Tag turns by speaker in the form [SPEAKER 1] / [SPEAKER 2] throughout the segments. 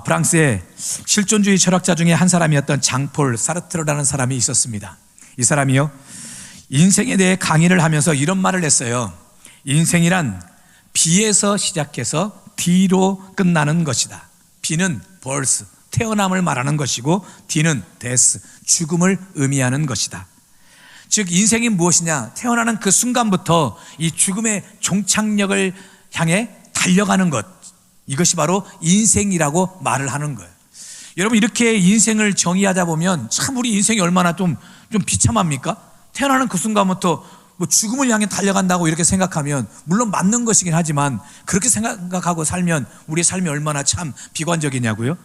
[SPEAKER 1] 프랑스의 실존주의 철학자 중에 한 사람이었던 장폴 사르트르라는 사람이 있었습니다. 이 사람이요, 인생에 대해 강의를 하면서 이런 말을 했어요. 인생이란 B에서 시작해서 D로 끝나는 것이다. B는 birth, 태어남을 말하는 것이고 D는 death, 죽음을 의미하는 것이다. 즉 인생이 무엇이냐, 태어나는 그 순간부터 이 죽음의 종착역을 향해 달려가는 것, 이것이 바로 인생이라고 말을 하는 거예요. 여러분, 이렇게 인생을 정의하다 보면 참 우리 인생이 얼마나 좀 비참합니까? 태어나는 그 순간부터 뭐 죽음을 향해 달려간다고 이렇게 생각하면 물론 맞는 것이긴 하지만 그렇게 생각하고 살면 우리의 삶이 얼마나 참 비관적이냐고요.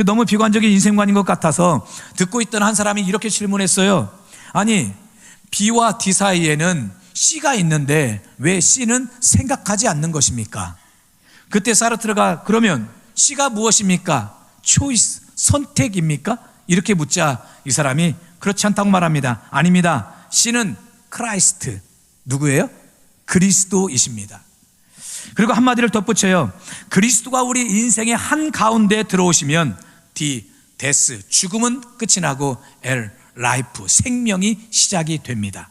[SPEAKER 1] 너무 비관적인 인생관인 것 같아서 듣고 있던 한 사람이 이렇게 질문했어요. 아니, B와 D 사이에는 C가 있는데 왜 C는 생각하지 않는 것입니까? 그때 사르트르가 그러면 C가 무엇입니까? 초이스, 선택입니까? 이렇게 묻자 이 사람이 그렇지 않다고 말합니다. 아닙니다. C는 크라이스트, 누구예요? 그리스도이십니다. 그리고 한마디를 덧붙여요. 그리스도가 우리 인생의 한가운데 들어오시면 D, 데스, 죽음은 끝이 나고 L, 라이프, 생명이 시작이 됩니다.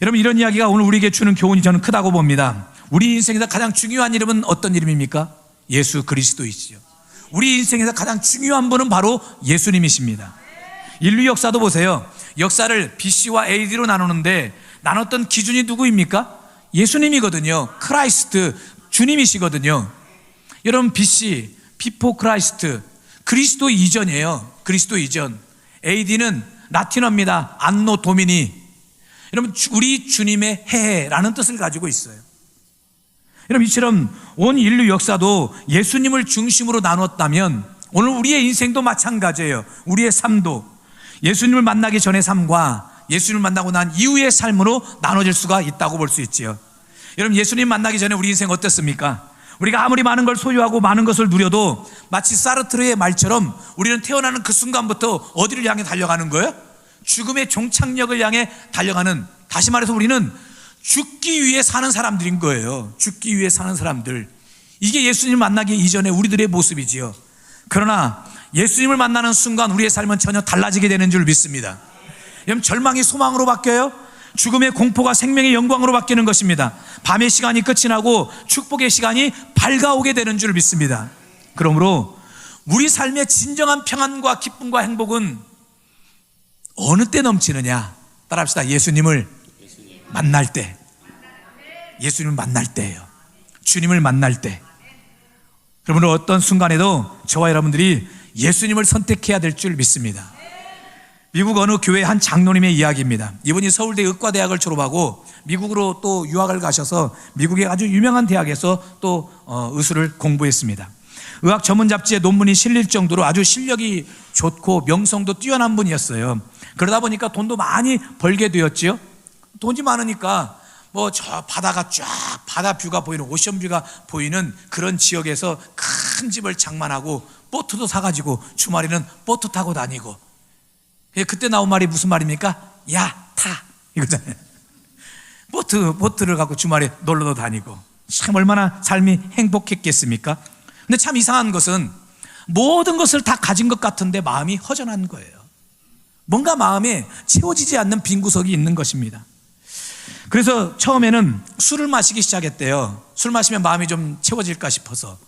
[SPEAKER 1] 여러분, 이런 이야기가 오늘 우리에게 주는 교훈이 저는 크다고 봅니다. 우리 인생에서 가장 중요한 이름은 어떤 이름입니까? 예수 그리스도이시죠. 우리 인생에서 가장 중요한 분은 바로 예수님이십니다. 인류 역사도 보세요. 역사를 BC와 AD로 나누는데 나눴던 기준이 누구입니까? 예수님이거든요. 크라이스트, 주님이시거든요. 여러분, BC, 비포 크라이스트, 그리스도 이전이에요. 그리스도 이전. AD는 라틴어입니다. 안노 도미니. 여러분, 우리 주님의 해라는 뜻을 가지고 있어요. 여러분, 이처럼 온 인류 역사도 예수님을 중심으로 나눴다면 오늘 우리의 인생도 마찬가지예요. 우리의 삶도 예수님을 만나기 전의 삶과 예수님을 만나고 난 이후의 삶으로 나눠질 수가 있다고 볼 수 있지요. 여러분, 예수님 만나기 전에 우리 인생 어땠습니까? 우리가 아무리 많은 걸 소유하고 많은 것을 누려도 마치 사르트르의 말처럼 우리는 태어나는 그 순간부터 어디를 향해 달려가는 거예요? 죽음의 종착역을 향해 달려가는, 다시 말해서 우리는 죽기 위해 사는 사람들인 거예요. 죽기 위해 사는 사람들. 이게 예수님을 만나기 이전에 우리들의 모습이지요. 그러나 예수님을 만나는 순간 우리의 삶은 전혀 달라지게 되는 줄 믿습니다. 여러분, 절망이 소망으로 바뀌어요. 죽음의 공포가 생명의 영광으로 바뀌는 것입니다. 밤의 시간이 끝이 나고 축복의 시간이 밝아오게 되는 줄 믿습니다. 그러므로 우리 삶의 진정한 평안과 기쁨과 행복은 어느 때 넘치느냐? 따라합시다. 예수님을 만날 때. 예수님을 만날 때예요. 주님을 만날 때. 여러분, 어떤 순간에도 저와 여러분들이 예수님을 선택해야 될 줄 믿습니다. 미국 어느 교회 한 장로님의 이야기입니다. 이분이 서울대 의과대학을 졸업하고 미국으로 또 유학을 가셔서 미국의 아주 유명한 대학에서 또 의술을 공부했습니다. 의학 전문 잡지에 논문이 실릴 정도로 아주 실력이 좋고 명성도 뛰어난 분이었어요. 그러다 보니까 돈도 많이 벌게 되었지요. 돈이 많으니까 뭐 저 바다가 쫙 바다 뷰가 보이는, 오션뷰가 보이는 그런 지역에서 큰 집을 장만하고 보트도 사가지고 주말에는 보트 타고 다니고. 그때 나온 말이 무슨 말입니까? 야, 타, 이거잖아요. 보트를 갖고 주말에 놀러도 다니고. 참 얼마나 삶이 행복했겠습니까? 근데 참 이상한 것은 모든 것을 다 가진 것 같은데 마음이 허전한 거예요. 뭔가 마음에 채워지지 않는 빈 구석이 있는 것입니다. 그래서 처음에는 술을 마시기 시작했대요. 술 마시면 마음이 좀 채워질까 싶어서.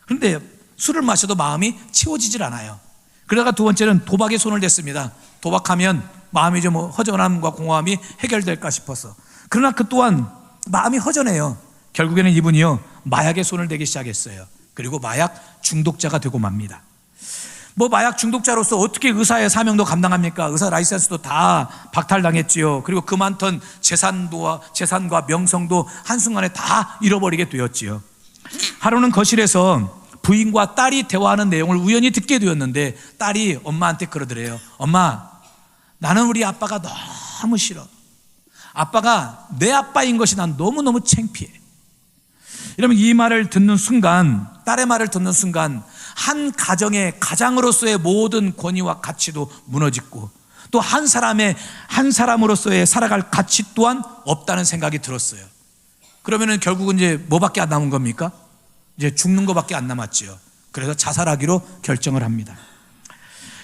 [SPEAKER 1] 그런데 술을 마셔도 마음이 채워지질 않아요. 그러다가 두 번째는 도박에 손을 댔습니다. 도박하면 마음이 좀 허전함과 공허함이 해결될까 싶어서. 그러나 그 또한 마음이 허전해요. 결국에는 이분이요, 마약에 손을 대기 시작했어요. 그리고 마약 중독자가 되고 맙니다. 뭐 마약 중독자로서 어떻게 의사의 사명도 감당합니까? 의사 라이센스도 다 박탈당했지요. 그리고 그 많던 재산과 명성도 한순간에 다 잃어버리게 되었지요. 하루는 거실에서 부인과 딸이 대화하는 내용을 우연히 듣게 되었는데 딸이 엄마한테 그러더래요. 엄마, 나는 우리 아빠가 너무 싫어. 아빠가 내 아빠인 것이 난 너무너무 창피해. 여러분, 이 말을 듣는 순간, 딸의 말을 듣는 순간 한 가정의 가장으로서의 모든 권위와 가치도 무너지고 또 한 사람으로서의 살아갈 가치 또한 없다는 생각이 들었어요. 그러면은 결국은 이제 뭐밖에 안 남은 겁니까? 이제 죽는 것밖에 안 남았죠. 그래서 자살하기로 결정을 합니다.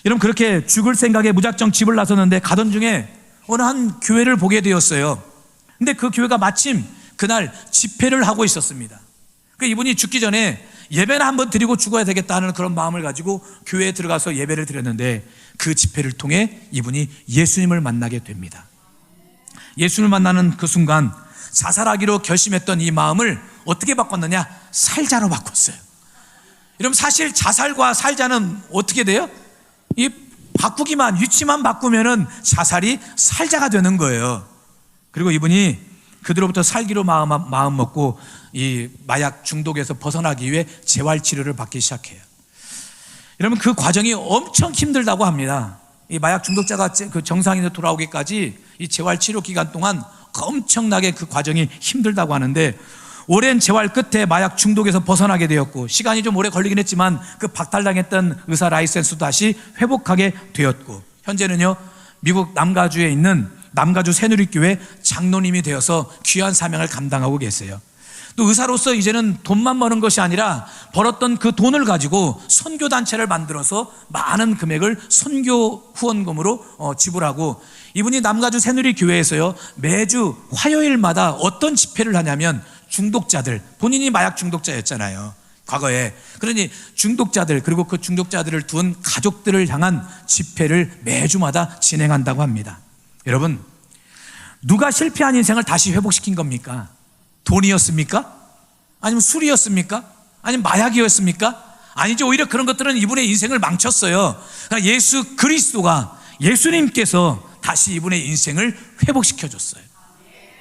[SPEAKER 1] 여러분, 그렇게 죽을 생각에 무작정 집을 나섰는데 가던 중에 어느 한 교회를 보게 되었어요. 근데 그 교회가 마침 그날 집회를 하고 있었습니다. 그 이분이 죽기 전에 예배나 한번 드리고 죽어야 되겠다는 그런 마음을 가지고 교회에 들어가서 예배를 드렸는데 그 집회를 통해 이분이 예수님을 만나게 됩니다. 예수님을 만나는 그 순간 자살하기로 결심했던 이 마음을 어떻게 바꿨느냐? 살자로 바꿨어요. 여러분, 사실 자살과 살자는 어떻게 돼요? 이 바꾸기만, 위치만 바꾸면은 자살이 살자가 되는 거예요. 그리고 이분이 그들로부터 살기로 마음 먹고 이 마약 중독에서 벗어나기 위해 재활치료를 받기 시작해요. 여러분, 그 과정이 엄청 힘들다고 합니다. 이 마약 중독자가 그 정상인으로 돌아오기까지 이 재활치료 기간 동안 엄청나게 그 과정이 힘들다고 하는데, 오랜 재활 끝에 마약 중독에서 벗어나게 되었고, 시간이 좀 오래 걸리긴 했지만 그 박탈당했던 의사 라이센스도 다시 회복하게 되었고, 현재는요 미국 남가주에 있는 남가주 새누리교회 장로님이 되어서 귀한 사명을 감당하고 계세요. 또 의사로서 이제는 돈만 버는 것이 아니라 벌었던 그 돈을 가지고 선교단체를 만들어서 많은 금액을 선교 후원금으로 지불하고, 이분이 남가주 새누리교회에서요 매주 화요일마다 어떤 집회를 하냐면 중독자들, 본인이 마약 중독자였잖아요 과거에. 그러니 중독자들, 그리고 그 중독자들을 둔 가족들을 향한 집회를 매주마다 진행한다고 합니다. 여러분, 누가 실패한 인생을 다시 회복시킨 겁니까? 돈이었습니까? 아니면 술이었습니까? 아니면 마약이었습니까? 아니죠. 오히려 그런 것들은 이분의 인생을 망쳤어요. 그러니까 예수 그리스도가, 예수님께서 다시 이분의 인생을 회복시켜줬어요.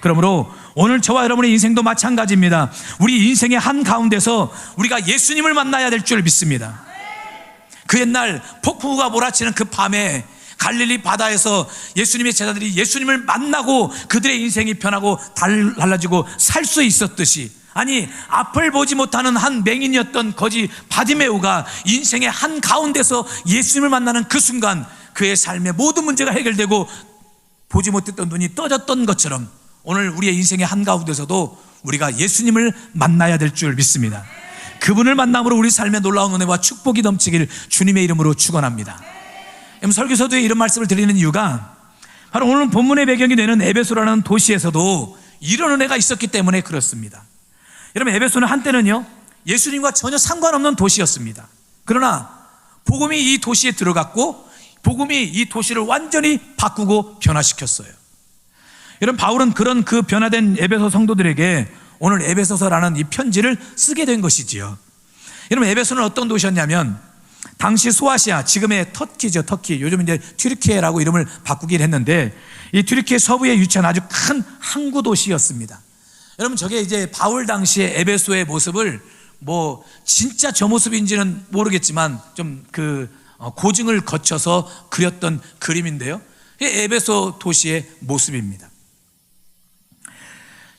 [SPEAKER 1] 그러므로 오늘 저와 여러분의 인생도 마찬가지입니다. 우리 인생의 한가운데서 우리가 예수님을 만나야 될 줄 믿습니다. 그 옛날 폭풍우가 몰아치는 그 밤에 갈릴리 바다에서 예수님의 제자들이 예수님을 만나고 그들의 인생이 변하고 달라지고 살 수 있었듯이, 아니 앞을 보지 못하는 한 맹인이었던 거지 바디메오가 인생의 한가운데서 예수님을 만나는 그 순간 그의 삶의 모든 문제가 해결되고 보지 못했던 눈이 떠졌던 것처럼, 오늘 우리의 인생의 한가운데서도 우리가 예수님을 만나야 될 줄 믿습니다. 그분을 만남으로 우리 삶에 놀라운 은혜와 축복이 넘치길 주님의 이름으로 축원합니다. 설교서도에 이런 말씀을 드리는 이유가 바로 오늘 본문의 배경이 되는 에베소라는 도시에서도 이런 은혜가 있었기 때문에 그렇습니다. 여러분, 에베소는 한때는요 예수님과 전혀 상관없는 도시였습니다. 그러나 복음이 이 도시에 들어갔고 복음이 이 도시를 완전히 바꾸고 변화시켰어요. 여러분, 바울은 그런 그 변화된 에베소 성도들에게 오늘 에베소서라는 이 편지를 쓰게 된 것이지요. 여러분, 에베소는 어떤 도시였냐면 당시 소아시아, 지금의 터키죠. 터키, 요즘 이제 튀르키예라고 이름을 바꾸긴 했는데, 이 튀르키예 서부에 위치한 아주 큰 항구 도시였습니다. 여러분, 저게 이제 바울 당시의 에베소의 모습을 뭐 진짜 저 모습인지는 모르겠지만 좀 그 고증을 거쳐서 그렸던 그림인데요, 에베소 도시의 모습입니다.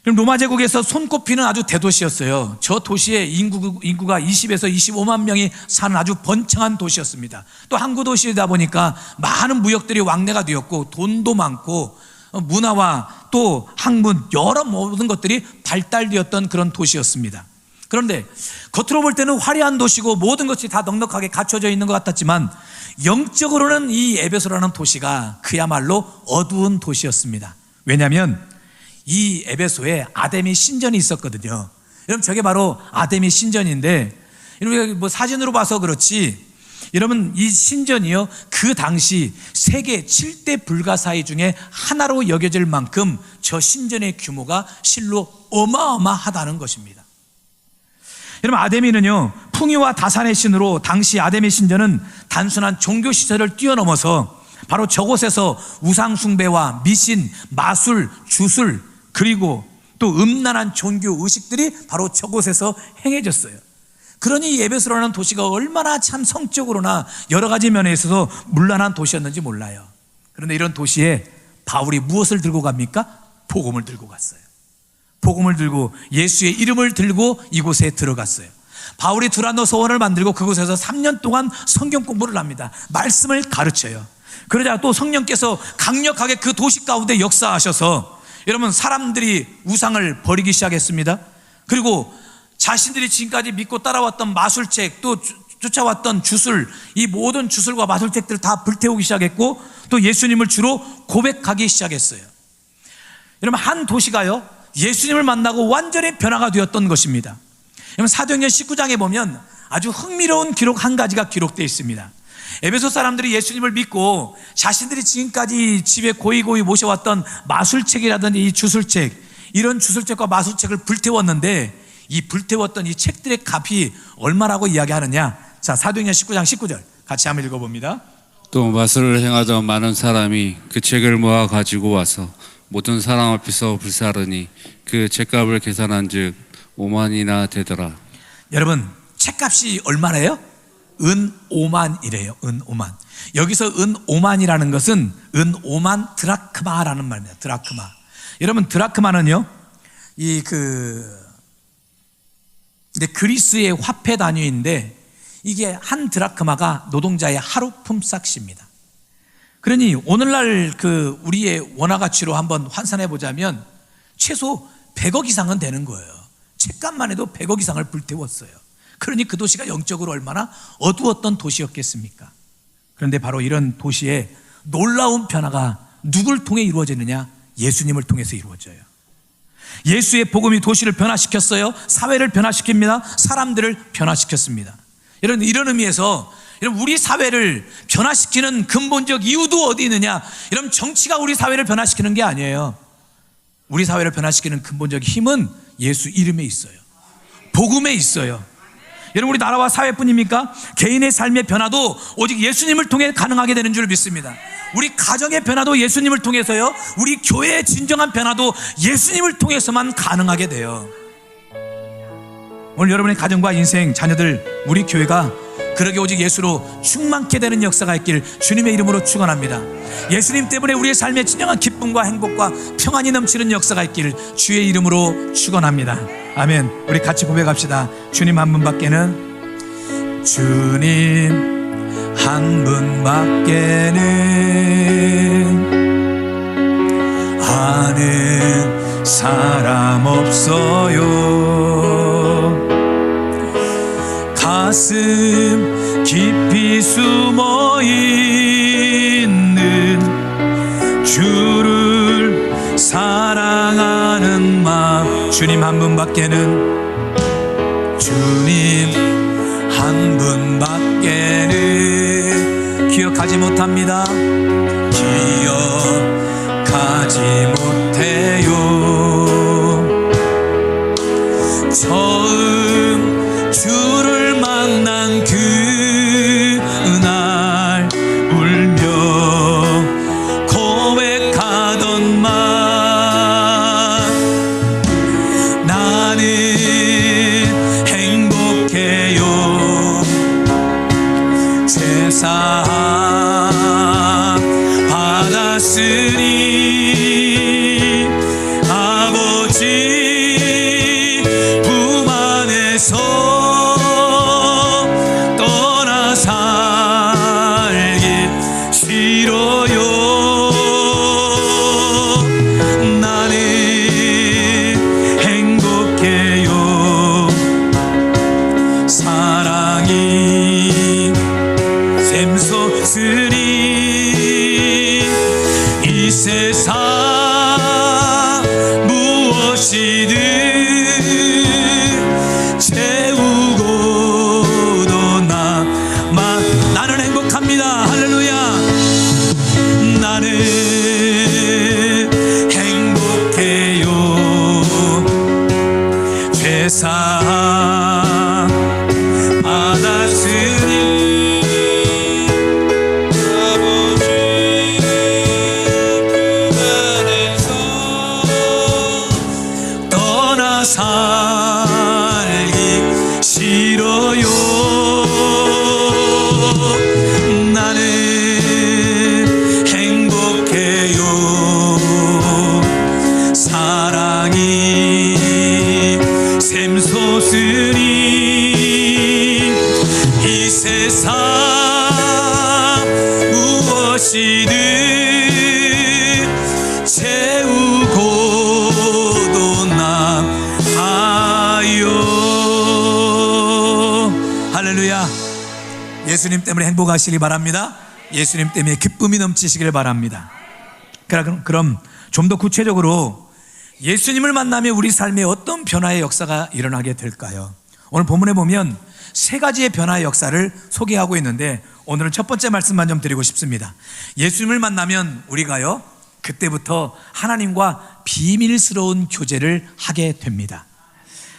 [SPEAKER 1] 로마 제국에서 손꼽히는 아주 대도시였어요. 저 도시에 인구가 20에서 25만 명이 사는 아주 번창한 도시였습니다. 또 항구 도시이다 보니까 많은 무역들이 왕래가 되었고 돈도 많고 문화와 또 학문, 여러 모든 것들이 발달되었던 그런 도시였습니다. 그런데 겉으로 볼 때는 화려한 도시고 모든 것이 다 넉넉하게 갖춰져 있는 것 같았지만 영적으로는 이 에베소라는 도시가 그야말로 어두운 도시였습니다. 왜냐하면 이 에베소에 아데미 신전이 있었거든요. 여러분, 저게 바로 아데미 신전인데, 여러분 뭐 사진으로 봐서 그렇지, 여러분 이 신전이요 그 당시 세계 7대 불가사의 중에 하나로 여겨질 만큼 저 신전의 규모가 실로 어마어마하다는 것입니다. 여러분, 아데미는요 풍요와 다산의 신으로 당시 아데미 신전은 단순한 종교시설을 뛰어넘어서 바로 저곳에서 우상숭배와 미신, 마술, 주술, 그리고 또 음란한 종교 의식들이 바로 저곳에서 행해졌어요. 그러니 에베소라는 도시가 얼마나 참 성적으로나 여러 가지 면에 있어서 문란한 도시였는지 몰라요. 그런데 이런 도시에 바울이 무엇을 들고 갑니까? 복음을 들고 갔어요. 복음을 들고 예수의 이름을 들고 이곳에 들어갔어요. 바울이 두란노 서원을 만들고 그곳에서 3년 동안 성경 공부를 합니다. 말씀을 가르쳐요. 그러자 또 성령께서 강력하게 그 도시 가운데 역사하셔서 여러분, 사람들이 우상을 버리기 시작했습니다. 그리고 자신들이 지금까지 믿고 따라왔던 마술책, 또 쫓아왔던 주술, 이 모든 주술과 마술책들을 다 불태우기 시작했고 또 예수님을 주로 고백하기 시작했어요. 여러분, 한 도시가요 예수님을 만나고 완전히 변화가 되었던 것입니다. 여러분, 사도행전 19장에 보면 아주 흥미로운 기록 한 가지가 기록되어 있습니다. 에베소 사람들이 예수님을 믿고 자신들이 지금까지 집에 고이고이 모셔왔던 마술책이라든지 이 주술책, 이런 주술책과 마술책을 불태웠는데 이 불태웠던 이 책들의 값이 얼마라고 이야기하느냐. 자, 사도행전 19장 19절 같이 한번 읽어봅니다.
[SPEAKER 2] 또 마술을 행하던 많은 사람이 그 책을 모아 가지고 와서 모든 사람 앞에서 불사르니 그 책값을 계산한 즉 5만이나 되더라.
[SPEAKER 1] 여러분, 책값이 얼마래요? 은 5만이래요. 은 5만. 여기서 은 5만이라는 것은 은 5만 드라크마라는 말입니다. 드라크마. 여러분, 드라크마는요 근데 그리스의 화폐 단위인데 이게 한 드라크마가 노동자의 하루 품삯입니다. 그러니 오늘날 우리의 원화 가치로 한번 환산해 보자면 최소 100억 이상은 되는 거예요. 책값만 해도 100억 이상을 불태웠어요. 그러니 그 도시가 영적으로 얼마나 어두웠던 도시였겠습니까? 그런데 바로 이런 도시에 놀라운 변화가 누굴 통해 이루어지느냐? 예수님을 통해서 이루어져요. 예수의 복음이 도시를 변화시켰어요. 사회를 변화시킵니다. 사람들을 변화시켰습니다. 이런 의미에서 우리 사회를 변화시키는 근본적 이유도 어디 있느냐? 여러분, 정치가 우리 사회를 변화시키는 게 아니에요. 우리 사회를 변화시키는 근본적 힘은 예수 이름에 있어요. 복음에 있어요. 여러분, 우리 나라와 사회뿐입니까? 개인의 삶의 변화도 오직 예수님을 통해 가능하게 되는 줄 믿습니다. 우리 가정의 변화도 예수님을 통해서요. 우리 교회의 진정한 변화도 예수님을 통해서만 가능하게 돼요. 오늘 여러분의 가정과 인생, 자녀들, 우리 교회가 그러게 오직 예수로 충만케 되는 역사가 있길 주님의 이름으로 축원합니다. 예수님 때문에 우리의 삶에 진정한 기쁨과 행복과 평안이 넘치는 역사가 있길 주의 이름으로 축원합니다. 아멘. 우리 같이 고백합시다. 주님 한 분밖에는, 주님 한 분밖에는 아는 사람 없어요. 가슴 깊이 숨어 있는 주를 사랑하는 마음, 주님 한 분밖에는, 주님 한 분밖에는 기억하지 못합니다. 기억하지 못해요. 처음 주를 만난 그날 울며 고백하던 말, 나는 행복해요. 죄사함 받았으니 아버지 품 안에서 떠나 살기 싫어요. 나는 행복해요. 사랑이 샘솟으니 이 세상 무엇이든 채우고도 나는 행복합니다. 할렐루야. 나는 행복해요. 죄사함 받았으니 아버지 품 안에서 떠나 살기 싫어요. 나는 행복해요. 사랑이 샘솟으니 이 세상 무엇이든 채우고도 남아요. 할렐루야. 예수님 때문에 행복하시기 바랍니다. 예수님 때문에 기쁨이 넘치시길 바랍니다. 그럼 좀 더 구체적으로 예수님을 만나면 우리 삶에 어떤 변화의 역사가 일어나게 될까요? 오늘 본문에 보면 세 가지의 변화의 역사를 소개하고 있는데 오늘은 첫 번째 말씀만 좀 드리고 싶습니다. 예수님을 만나면 우리가요, 그때부터 하나님과 비밀스러운 교제를 하게 됩니다.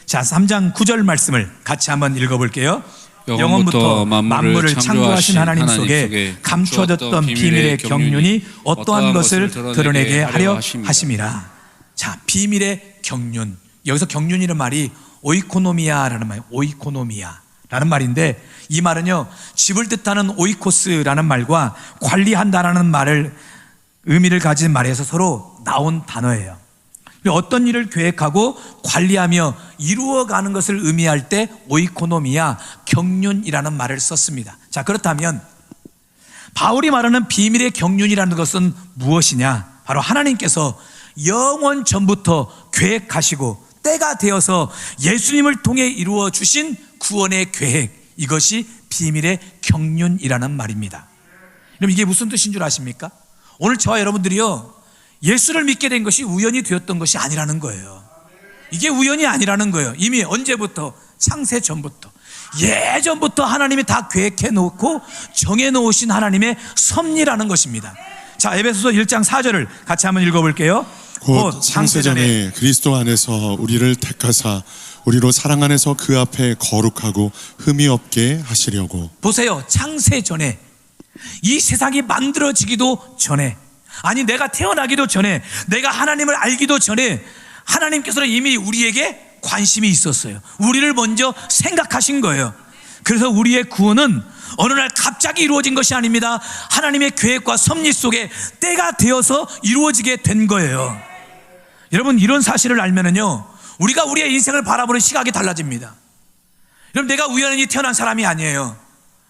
[SPEAKER 1] 자, 3장 9절 말씀을 같이 한번 읽어볼게요. 영원부터 만물을 창조하신 하나님 속에 감추어졌던 비밀의 경륜이 어떠한 것을 드러내게 하려 하심이라. 자, 비밀의 경륜. 여기서 경륜이라는 말이 오이코노미아라는 말이에요. 오이코노미아라는 말인데 이 말은요, 집을 뜻하는 오이코스라는 말과 관리한다라는 말을 의미를 가진 말에서 서로 나온 단어예요. 어떤 일을 계획하고 관리하며 이루어가는 것을 의미할 때 오이코노미아, 경륜이라는 말을 썼습니다. 자, 그렇다면 바울이 말하는 비밀의 경륜이라는 것은 무엇이냐? 바로 하나님께서 영원 전부터 계획하시고 때가 되어서 예수님을 통해 이루어 주신 구원의 계획, 이것이 비밀의 경륜이라는 말입니다. 그럼 이게 무슨 뜻인 줄 아십니까? 오늘 저와 여러분들이요, 예수를 믿게 된 것이 우연이 되었던 것이 아니라는 거예요. 이게 우연이 아니라는 거예요. 이미 언제부터? 창세 전부터, 예전부터 하나님이 다 계획해 놓고 정해 놓으신 하나님의 섭리라는 것입니다. 자, 에베소서 1장 4절을 같이 한번 읽어볼게요.
[SPEAKER 3] 곧 창세전에 그리스도 안에서 우리를 택하사 우리로 사랑 안에서 그 앞에 거룩하고 흠이 없게 하시려고.
[SPEAKER 1] 보세요. 창세전에, 이 세상이 만들어지기도 전에, 아니 내가 태어나기도 전에, 내가 하나님을 알기도 전에 하나님께서는 이미 우리에게 관심이 있었어요. 우리를 먼저 생각하신 거예요. 그래서 우리의 구원은 어느 날 갑자기 이루어진 것이 아닙니다. 하나님의 계획과 섭리 속에 때가 되어서 이루어지게 된 거예요. 여러분, 이런 사실을 알면은요, 우리가 우리의 인생을 바라보는 시각이 달라집니다. 여러분, 내가 우연히 태어난 사람이 아니에요.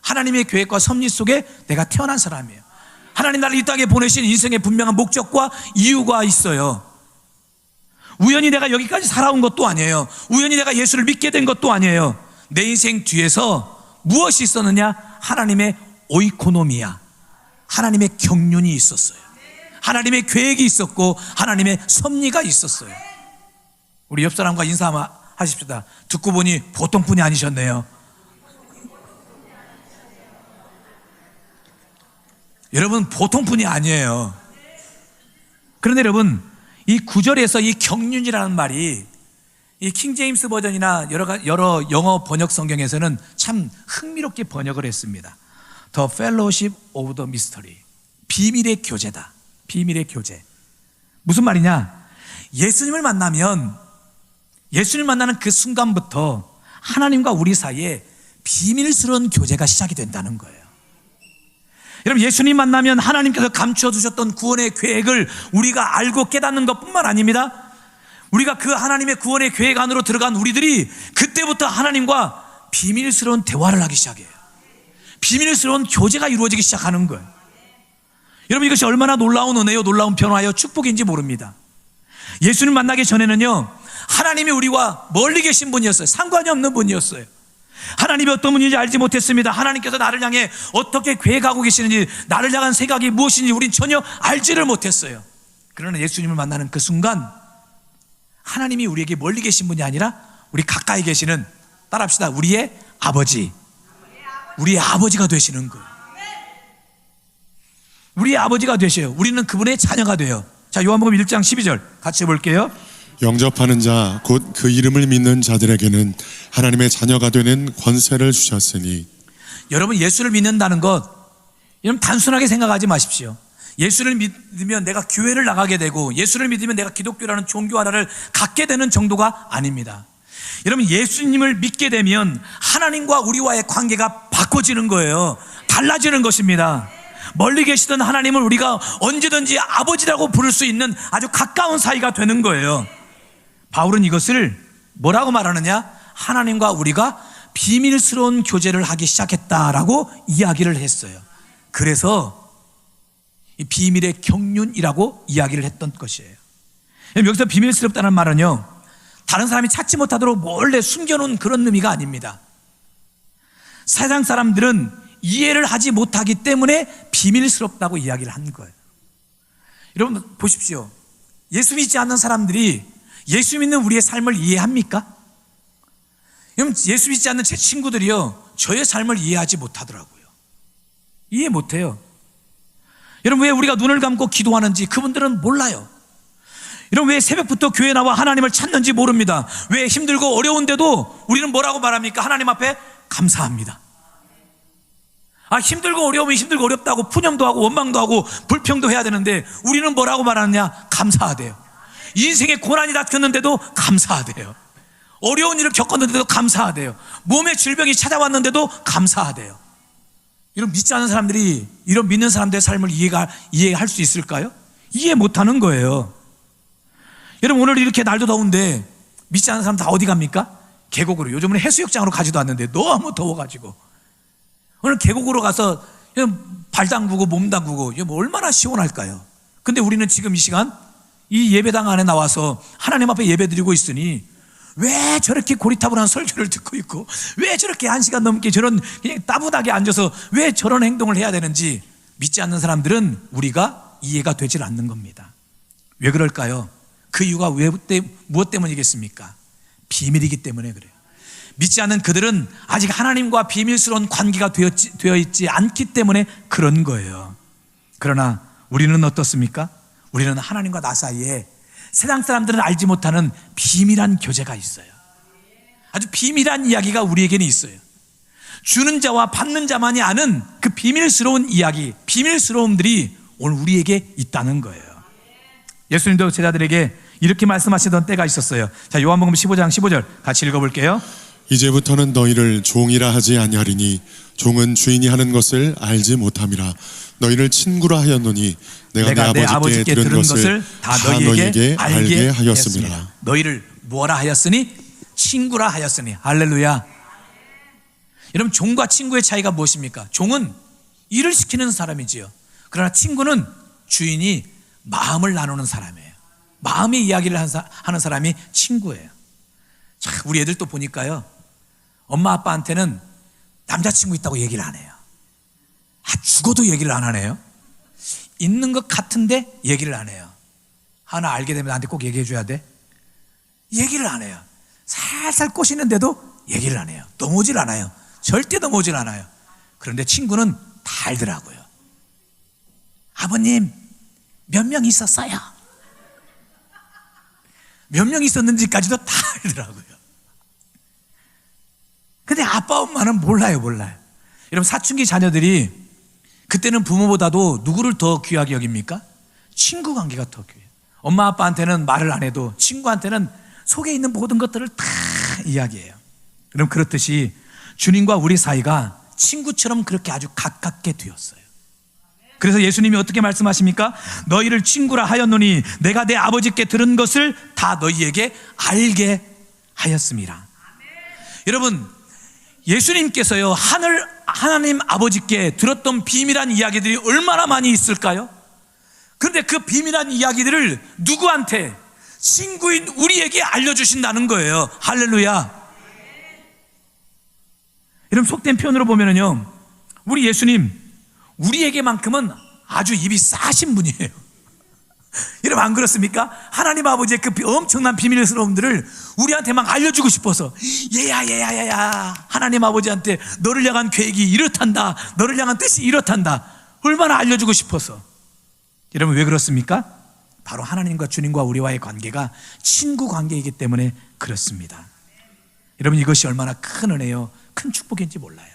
[SPEAKER 1] 하나님의 계획과 섭리 속에 내가 태어난 사람이에요. 하나님 나를 이 땅에 보내신 인생의 분명한 목적과 이유가 있어요. 우연히 내가 여기까지 살아온 것도 아니에요. 우연히 내가 예수를 믿게 된 것도 아니에요. 내 인생 뒤에서 무엇이 있었느냐? 하나님의 오이코노미아, 하나님의 경륜이 있었어요. 하나님의 계획이 있었고 하나님의 섭리가 있었어요. 우리 옆 사람과 인사하십시다. 듣고 보니 보통 분이 아니셨네요. 여러분, 보통 분이 아니에요. 그런데 여러분, 이 9절에서 이 경륜이라는 말이 이 킹제임스 버전이나 여러 영어 번역 성경에서는 참 흥미롭게 번역을 했습니다. The Fellowship of the Mystery, 비밀의 교제다. 비밀의 교제. 무슨 말이냐? 예수님을 만나면, 예수님을 만나는 그 순간부터 하나님과 우리 사이에 비밀스러운 교제가 시작이 된다는 거예요. 여러분, 예수님 만나면 하나님께서 감추어 두셨던 구원의 계획을 우리가 알고 깨닫는 것뿐만 아닙니다. 우리가 그 하나님의 구원의 계획 안으로 들어간 우리들이 그때부터 하나님과 비밀스러운 대화를 하기 시작해요. 비밀스러운 교제가 이루어지기 시작하는 거예요. 여러분, 이것이 얼마나 놀라운 은혜요, 놀라운 변화요, 축복인지 모릅니다. 예수님 만나기 전에는요, 하나님이 우리와 멀리 계신 분이었어요. 상관이 없는 분이었어요. 하나님이 어떤 분인지 알지 못했습니다. 하나님께서 나를 향해 어떻게 계획하고 계시는지, 나를 향한 생각이 무엇인지 우린 전혀 알지를 못했어요. 그러나 예수님을 만나는 그 순간 하나님이 우리에게 멀리 계신 분이 아니라 우리 가까이 계시는, 따라합시다, 우리의 아버지, 우리의 아버지가 되시는 거예요. 우리의 아버지가 되셔요. 우리는 그분의 자녀가 돼요. 자, 요한복음 1장 12절 같이 볼게요.
[SPEAKER 3] 영접하는 자 곧 그 이름을 믿는 자들에게는 하나님의 자녀가 되는 권세를 주셨으니.
[SPEAKER 1] 여러분, 예수를 믿는다는 것, 여러분 단순하게 생각하지 마십시오. 예수를 믿으면 내가 교회를 나가게 되고, 예수를 믿으면 내가 기독교라는 종교 하나를 갖게 되는 정도가 아닙니다. 여러분, 예수님을 믿게 되면 하나님과 우리와의 관계가 바꿔지는 거예요. 달라지는 것입니다. 멀리 계시던 하나님을 우리가 언제든지 아버지라고 부를 수 있는 아주 가까운 사이가 되는 거예요. 바울은 이것을 뭐라고 말하느냐? 하나님과 우리가 비밀스러운 교제를 하기 시작했다라고 이야기를 했어요. 그래서 이 비밀의 경륜이라고 이야기를 했던 것이에요. 여기서 비밀스럽다는 말은요, 다른 사람이 찾지 못하도록 몰래 숨겨놓은 그런 의미가 아닙니다. 세상 사람들은 이해를 하지 못하기 때문에 비밀스럽다고 이야기를 한 거예요. 여러분 보십시오. 예수 믿지 않는 사람들이 예수 믿는 우리의 삶을 이해합니까? 여러분 예수 믿지 않는 제 친구들이요, 저의 삶을 이해하지 못하더라고요. 이해 못해요. 여러분 왜 우리가 눈을 감고 기도하는지 그분들은 몰라요. 여러분 왜 새벽부터 교회 나와 하나님을 찾는지 모릅니다. 왜 힘들고 어려운데도 우리는 뭐라고 말합니까? 하나님 앞에 감사합니다. 힘들고 어려우면 힘들고 어렵다고 푸념도 하고 원망도 하고 불평도 해야 되는데 우리는 뭐라고 말하느냐? 감사하대요. 인생에 고난이 닥쳤는데도 감사하대요. 어려운 일을 겪었는데도 감사하대요. 몸에 질병이 찾아왔는데도 감사하대요. 이런 믿지 않는 사람들이 이런 믿는 사람들의 삶을 이해할 수 있을까요? 이해 못하는 거예요. 여러분 오늘 이렇게 날도 더운데 믿지 않는 사람 다 어디 갑니까? 계곡으로. 요즘은 해수욕장으로 가지도 않는데 너무 더워가지고 오늘 계곡으로 가서 그냥 발 담그고 몸 담그고 이게 뭐 얼마나 시원할까요? 근데 우리는 지금 이 시간 이 예배당 안에 나와서 하나님 앞에 예배드리고 있으니 왜 저렇게 고리타분한 설교를 듣고 있고 왜 저렇게 1시간 넘게 저런 그냥 따분하게 앉아서 왜 저런 행동을 해야 되는지 믿지 않는 사람들은 우리가 이해가 되질 않는 겁니다. 왜 그럴까요? 그 이유가 무엇 때문이겠습니까? 비밀이기 때문에 그래요. 믿지 않는 그들은 아직 하나님과 비밀스러운 관계가 되어 있지 않기 때문에 그런 거예요. 그러나 우리는 어떻습니까? 우리는 하나님과 나 사이에 세상 사람들은 알지 못하는 비밀한 교제가 있어요. 아주 비밀한 이야기가 우리에게는 있어요. 주는 자와 받는 자만이 아는 그 비밀스러운 이야기, 비밀스러움들이 오늘 우리에게 있다는 거예요. 예수님도 제자들에게 이렇게 말씀하시던 때가 있었어요. 자, 요한복음 15장 15절 같이 읽어볼게요.
[SPEAKER 3] 이제부터는 너희를 종이라 하지 아니하리니 종은 주인이 하는 것을 알지 못함이라. 너희를 친구라 하였노니 내가 내 아버지께 들은 것을 다 너희에게 알게 하였습니다.
[SPEAKER 1] 너희를 뭐라 하였으니? 친구라 하였으니. 할렐루야. 여러분 종과 친구의 차이가 무엇입니까? 종은 일을 시키는 사람이지요. 그러나 친구는 주인이 마음을 나누는 사람이에요. 마음의 이야기를 하는 사람이 친구예요. 자, 우리 애들 또 보니까요, 엄마 아빠한테는 남자친구 있다고 얘기를 안 해요. 죽어도 얘기를 안 하네요. 있는 것 같은데 얘기를 안 해요. 하나 알게 되면 나한테 꼭 얘기해 줘야 돼. 얘기를 안 해요. 살살 꼬시는데도 얘기를 안 해요. 넘어오질 않아요. 절대 넘어오질 않아요. 그런데 친구는 다 알더라고요. 아버님 몇 명 있었어요. 몇 명 있었는지까지도 다 알더라고요. 근데 아빠 엄마는 몰라요. 여러분 사춘기 자녀들이 그때는 부모보다도 누구를 더 귀하게 여깁니까? 친구 관계가 더 귀해요. 엄마 아빠한테는 말을 안 해도 친구한테는 속에 있는 모든 것들을 다 이야기해요. 그럼 그렇듯이 주님과 우리 사이가 친구처럼 그렇게 아주 가깝게 되었어요. 그래서 예수님이 어떻게 말씀하십니까? 너희를 친구라 하였노니 내가 내 아버지께 들은 것을 다 너희에게 알게 하였습니다. 여러분 예수님께서요 하나님 아버지께 들었던 비밀한 이야기들이 얼마나 많이 있을까요? 그런데 그 비밀한 이야기들을 누구한테? 친구인 우리에게 알려주신다는 거예요. 할렐루야. 여러분 속된 표현으로 보면은요, 우리 예수님 우리에게만큼은 아주 입이 싸신 분이에요. 여러분 안 그렇습니까? 하나님 아버지의 그 엄청난 비밀스러움들을 우리한테 막 알려주고 싶어서 얘야 하나님 아버지한테 너를 향한 계획이 이렇단다, 너를 향한 뜻이 이렇단다, 얼마나 알려주고 싶어서. 여러분 왜 그렇습니까? 바로 하나님과 주님과 우리와의 관계가 친구 관계이기 때문에 그렇습니다. 여러분 이것이 얼마나 큰 은혜요, 큰 축복인지 몰라요.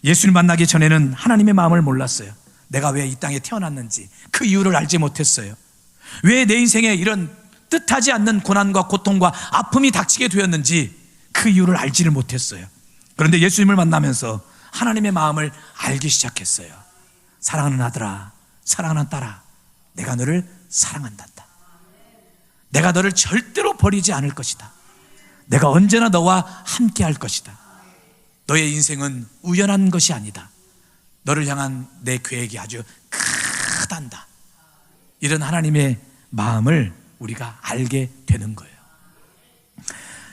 [SPEAKER 1] 예수를 만나기 전에는 하나님의 마음을 몰랐어요. 내가 왜 이 땅에 태어났는지 그 이유를 알지 못했어요. 왜 내 인생에 이런 뜻하지 않는 고난과 고통과 아픔이 닥치게 되었는지 그 이유를 알지를 못했어요. 그런데 예수님을 만나면서 하나님의 마음을 알기 시작했어요. 사랑하는 아들아, 사랑하는 딸아, 내가 너를 사랑한단다. 내가 너를 절대로 버리지 않을 것이다. 내가 언제나 너와 함께 할 것이다. 너의 인생은 우연한 것이 아니다. 너를 향한 내 계획이 아주 크단다. 이런 하나님의 마음을 우리가 알게 되는 거예요.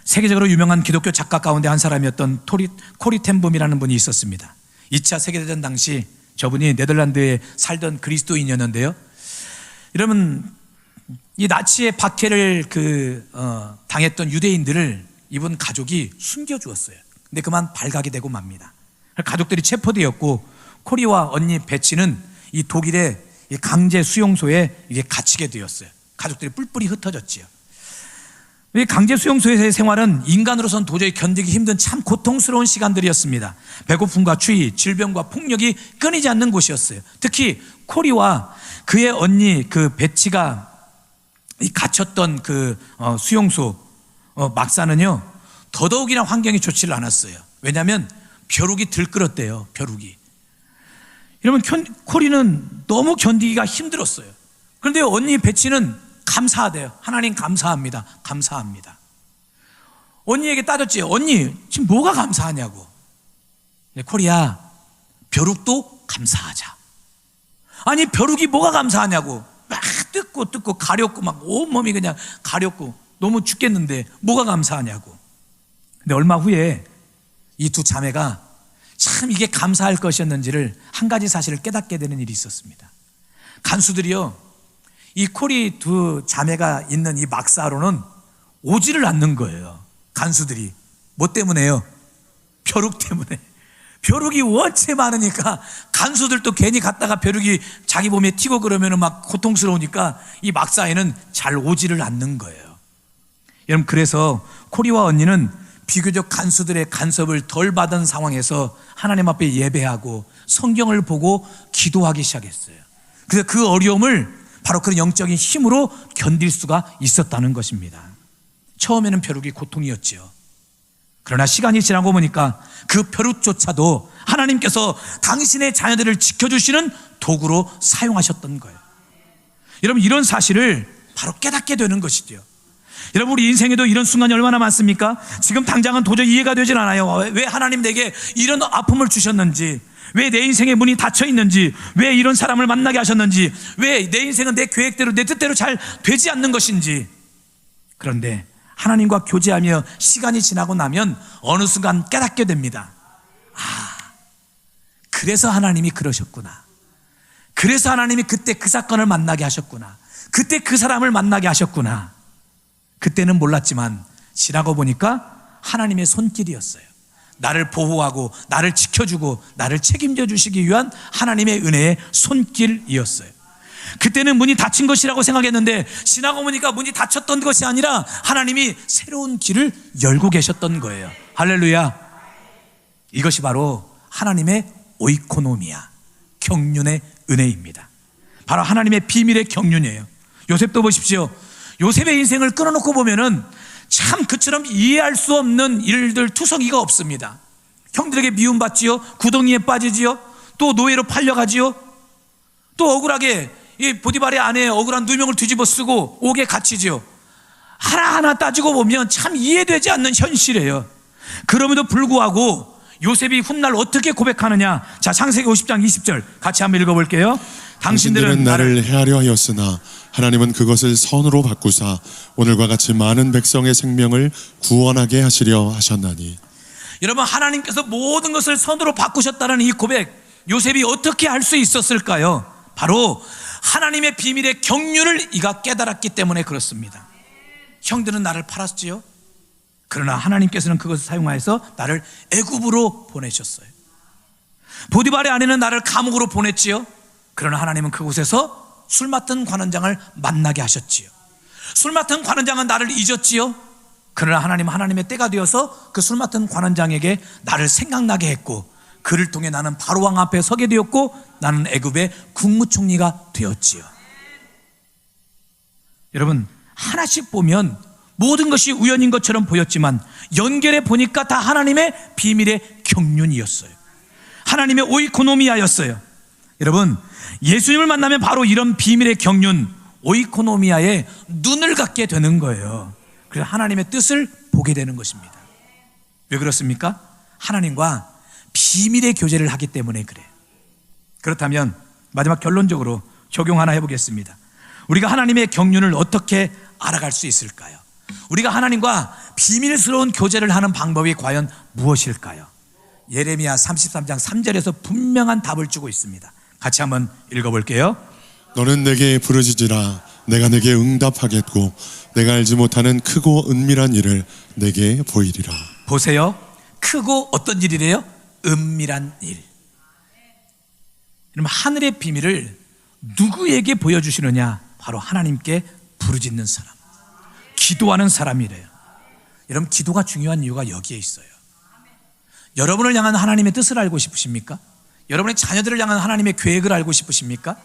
[SPEAKER 1] 세계적으로 유명한 기독교 작가 가운데 한 사람이었던 코리 텐 붐이라는 분이 있었습니다. 2차 세계대전 당시 저분이 네덜란드에 살던 그리스도인이었는데요. 여러분, 이 나치의 박해를 당했던 유대인들을 이분 가족이 숨겨주었어요. 근데 그만 발각이 되고 맙니다. 가족들이 체포되었고 코리와 언니 베치는 이 독일의 이 강제 수용소에 이게 갇히게 되었어요. 가족들이 뿔뿔이 흩어졌지요. 이 강제 수용소에서의 생활은 인간으로선 도저히 견디기 힘든 참 고통스러운 시간들이었습니다. 배고픔과 추위, 질병과 폭력이 끊이지 않는 곳이었어요. 특히 코리와 그의 언니 베치가 이 갇혔던 수용소 막사는요, 더더욱이나 환경이 좋지를 않았어요. 왜냐하면 벼룩이 들끓었대요. 벼룩이. 여러분, 코리는 너무 견디기가 힘들었어요. 그런데 언니 베치는 감사하대요. 하나님 감사합니다. 감사합니다. 언니에게 따졌지. 언니 지금 뭐가 감사하냐고. 코리야, 벼룩도 감사하자. 아니, 벼룩이 뭐가 감사하냐고. 막 뜯고 가렵고 막 온몸이 그냥 가렵고 너무 죽겠는데 뭐가 감사하냐고. 근데 얼마 후에 이 두 자매가 참 이게 감사할 것이었는지를 한 가지 사실을 깨닫게 되는 일이 있었습니다. 간수들이요, 이 코리 두 자매가 있는 이 막사로는 오지를 않는 거예요. 간수들이. 뭐 때문에요? 벼룩 때문에. 벼룩이 원체 많으니까 간수들도 괜히 갔다가 벼룩이 자기 몸에 튀고 그러면 막 고통스러우니까 이 막사에는 잘 오지를 않는 거예요. 여러분, 그래서 코리와 언니는 비교적 간수들의 간섭을 덜 받은 상황에서 하나님 앞에 예배하고 성경을 보고 기도하기 시작했어요. 그래서 그 어려움을 바로 그런 영적인 힘으로 견딜 수가 있었다는 것입니다. 처음에는 벼룩이 고통이었지요. 그러나 시간이 지나고 보니까 그 벼룩조차도 하나님께서 당신의 자녀들을 지켜주시는 도구로 사용하셨던 거예요. 여러분, 이런 사실을 바로 깨닫게 되는 것이죠. 여러분, 우리 인생에도 이런 순간이 얼마나 많습니까? 지금 당장은 도저히 이해가 되질 않아요. 왜 하나님 내게 이런 아픔을 주셨는지, 왜 내 인생의 문이 닫혀 있는지, 왜 이런 사람을 만나게 하셨는지, 왜 내 인생은 내 계획대로 내 뜻대로 잘 되지 않는 것인지. 그런데 하나님과 교제하며 시간이 지나고 나면 어느 순간 깨닫게 됩니다. 그래서 하나님이 그러셨구나. 그래서 하나님이 그때 그 사건을 만나게 하셨구나. 그때 그 사람을 만나게 하셨구나. 그때는 몰랐지만 지나고 보니까 하나님의 손길이었어요. 나를 보호하고 나를 지켜주고 나를 책임져 주시기 위한 하나님의 은혜의 손길이었어요. 그때는 문이 닫힌 것이라고 생각했는데 지나고 보니까 문이 닫혔던 것이 아니라 하나님이 새로운 길을 열고 계셨던 거예요. 할렐루야. 이것이 바로 하나님의 오이코노미아, 경륜의 은혜입니다. 바로 하나님의 비밀의 경륜이에요. 요셉도 보십시오. 요셉의 인생을 끊어놓고 보면은 참 그처럼 이해할 수 없는 일들 투성이가 없습니다. 형들에게 미움받지요, 구덩이에 빠지지요, 또 노예로 팔려가지요, 또 억울하게 이 보디발의 아내의 억울한 누명을 뒤집어 쓰고 옥에 갇히지요. 하나하나 따지고 보면 참 이해되지 않는 현실이에요. 그럼에도 불구하고 요셉이 훗날 어떻게 고백하느냐. 자, 창세기 50장 20절 같이 한번 읽어볼게요. 당신들은
[SPEAKER 3] 나를 해하려 하였으나 하나님은 그것을 선으로 바꾸사 오늘과 같이 많은 백성의 생명을 구원하게 하시려 하셨나니.
[SPEAKER 1] 여러분, 하나님께서 모든 것을 선으로 바꾸셨다는 이 고백, 요셉이 어떻게 할 수 있었을까요? 바로 하나님의 비밀의 경륜을 이가 깨달았기 때문에 그렇습니다. 형들은 나를 팔았지요. 그러나 하나님께서는 그것을 사용하여서 나를 애굽으로 보내셨어요. 보디발의 아내는 나를 감옥으로 보냈지요. 그러나 하나님은 그곳에서 술 맡은 관원장을 만나게 하셨지요. 술 맡은 관원장은 나를 잊었지요. 그러나 하나님은 하나님의 때가 되어서 그 술 맡은 관원장에게 나를 생각나게 했고, 그를 통해 나는 바로왕 앞에 서게 되었고, 나는 애굽의 국무총리가 되었지요. 여러분, 하나씩 보면 모든 것이 우연인 것처럼 보였지만 연결해 보니까 다 하나님의 비밀의 경륜이었어요. 하나님의 오이코노미아였어요. 여러분, 예수님을 만나면 바로 이런 비밀의 경륜, 오이코노미아에 눈을 갖게 되는 거예요. 그래서 하나님의 뜻을 보게 되는 것입니다. 왜 그렇습니까? 하나님과 비밀의 교제를 하기 때문에 그래요. 그렇다면 마지막 결론적으로 적용 하나 해보겠습니다. 우리가 하나님의 경륜을 어떻게 알아갈 수 있을까요? 우리가 하나님과 비밀스러운 교제를 하는 방법이 과연 무엇일까요? 예레미야 33장 3절에서 분명한 답을 주고 있습니다. 같이 한번 읽어볼게요.
[SPEAKER 3] 너는 내게 부르짖으라. 내가 내게 응답하겠고 내가 알지 못하는 크고 은밀한 일을 내게 보이리라.
[SPEAKER 1] 보세요. 크고 어떤 일이래요? 은밀한 일. 그럼 하늘의 비밀을 누구에게 보여주시느냐? 바로 하나님께 부르짖는 사람, 기도하는 사람이래요. 여러분, 기도가 중요한 이유가 여기에 있어요. 여러분을 향한 하나님의 뜻을 알고 싶으십니까? 여러분의 자녀들을 향한 하나님의 계획을 알고 싶으십니까?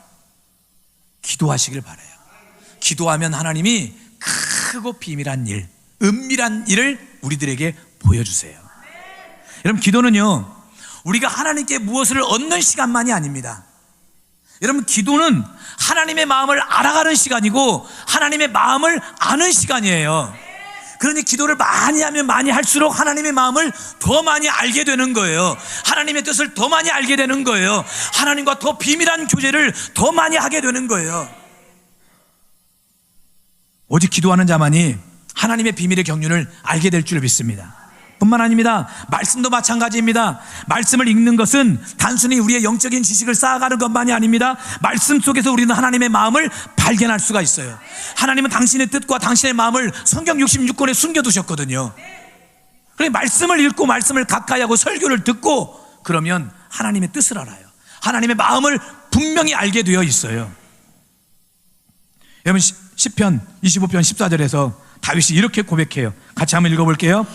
[SPEAKER 1] 기도하시길 바라요. 기도하면 하나님이 크고 비밀한 일, 은밀한 일을 우리들에게 보여주세요. 여러분, 기도는요, 우리가 하나님께 무엇을 얻는 시간만이 아닙니다. 여러분, 기도는 하나님의 마음을 알아가는 시간이고 하나님의 마음을 아는 시간이에요. 그러니 기도를 많이 하면 많이 할수록 하나님의 마음을 더 많이 알게 되는 거예요. 하나님의 뜻을 더 많이 알게 되는 거예요. 하나님과 더 비밀한 교제를 더 많이 하게 되는 거예요. 오직 기도하는 자만이 하나님의 비밀의 경륜을 알게 될 줄 믿습니다. 뿐만 아닙니다. 말씀도 마찬가지입니다. 말씀을 읽는 것은 단순히 우리의 영적인 지식을 쌓아가는 것만이 아닙니다. 말씀 속에서 우리는 하나님의 마음을 발견할 수가 있어요. 하나님은 당신의 뜻과 당신의 마음을 성경 66권에 숨겨두셨거든요. 그래서 말씀을 읽고 말씀을 가까이 하고 설교를 듣고 그러면 하나님의 뜻을 알아요. 하나님의 마음을 분명히 알게 되어 있어요. 여러분, 시편 25편 14절에서 다윗이 이렇게 고백해요. 같이 한번 읽어볼게요.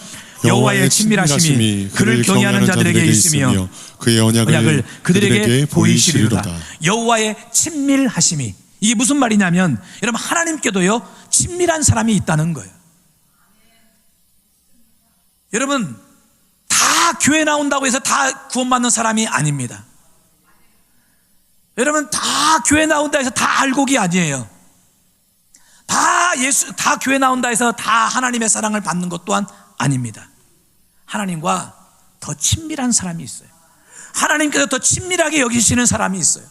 [SPEAKER 1] 여호와의 친밀하심이 그를 경외하는 자들에게 있으며
[SPEAKER 3] 그의 언약을 그들에게 보이시리로다.
[SPEAKER 1] 여호와의 친밀하심이, 이게 무슨 말이냐면 여러분, 하나님께도요 친밀한 사람이 있다는 거예요. 여러분, 다 교회 나온다고 해서 다 구원받는 사람이 아닙니다. 여러분, 다 교회 나온다 해서 다 알곡이 아니에요. 다 교회 나온다 해서 다 하나님의 사랑을 받는 것 또한 아닙니다. 하나님과 더 친밀한 사람이 있어요. 하나님께서 더 친밀하게 여기시는 사람이 있어요.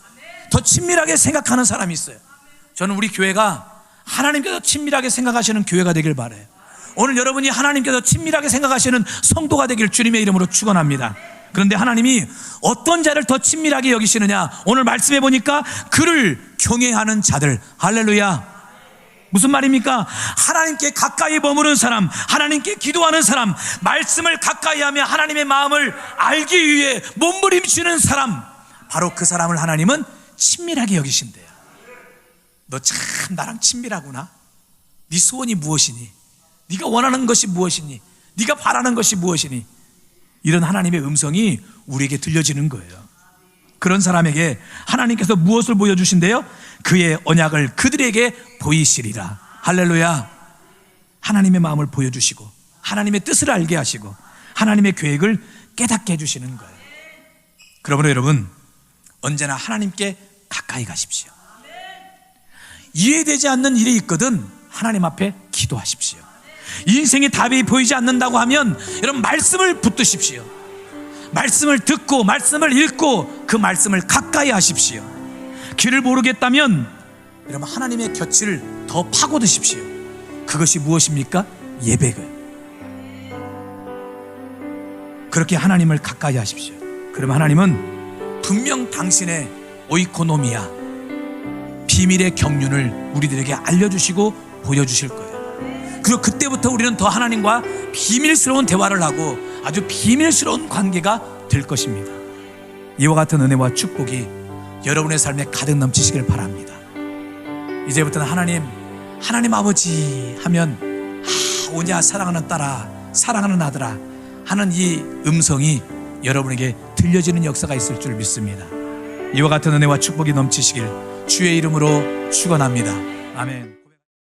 [SPEAKER 1] 더 친밀하게 생각하는 사람이 있어요. 저는 우리 교회가 하나님께서 친밀하게 생각하시는 교회가 되길 바라요. 오늘 여러분이 하나님께서 친밀하게 생각하시는 성도가 되길 주님의 이름으로 축원합니다. 그런데 하나님이 어떤 자를 더 친밀하게 여기시느냐? 오늘 말씀해 보니까 그를 경외하는 자들. 할렐루야. 무슨 말입니까? 하나님께 가까이 머무는 사람, 하나님께 기도하는 사람, 말씀을 가까이 하며 하나님의 마음을 알기 위해 몸부림치는 사람, 바로 그 사람을 하나님은 친밀하게 여기신대요. 너 참 나랑 친밀하구나. 네 소원이 무엇이니? 네가 원하는 것이 무엇이니? 네가 바라는 것이 무엇이니? 이런 하나님의 음성이 우리에게 들려지는 거예요. 그런 사람에게 하나님께서 무엇을 보여주신대요? 그의 언약을 그들에게 보이시리라. 할렐루야. 하나님의 마음을 보여주시고 하나님의 뜻을 알게 하시고 하나님의 계획을 깨닫게 해주시는 거예요. 그러므로 여러분, 언제나 하나님께 가까이 가십시오. 이해되지 않는 일이 있거든 하나님 앞에 기도하십시오. 인생의 답이 보이지 않는다고 하면 여러분, 말씀을 붙드십시오. 말씀을 듣고 말씀을 읽고 그 말씀을 가까이 하십시오. 길을 모르겠다면 여러분, 하나님의 곁을 더 파고드십시오. 그것이 무엇입니까? 예배예요. 그렇게 하나님을 가까이 하십시오. 그러면 하나님은 분명 당신의 오이코노미아, 비밀의 경륜을 우리들에게 알려주시고 보여주실 거예요. 그리고 그때부터 우리는 더 하나님과 비밀스러운 대화를 하고 아주 비밀스러운 관계가 될 것입니다. 이와 같은 은혜와 축복이 여러분의 삶에 가득 넘치시길 바랍니다. 이제부터는 하나님 아버지 하면 오냐 사랑하는 딸아, 사랑하는 아들아 하는 이 음성이 여러분에게 들려지는 역사가 있을 줄 믿습니다. 이와 같은 은혜와 축복이 넘치시길 주의 이름으로 축원합니다. 아멘.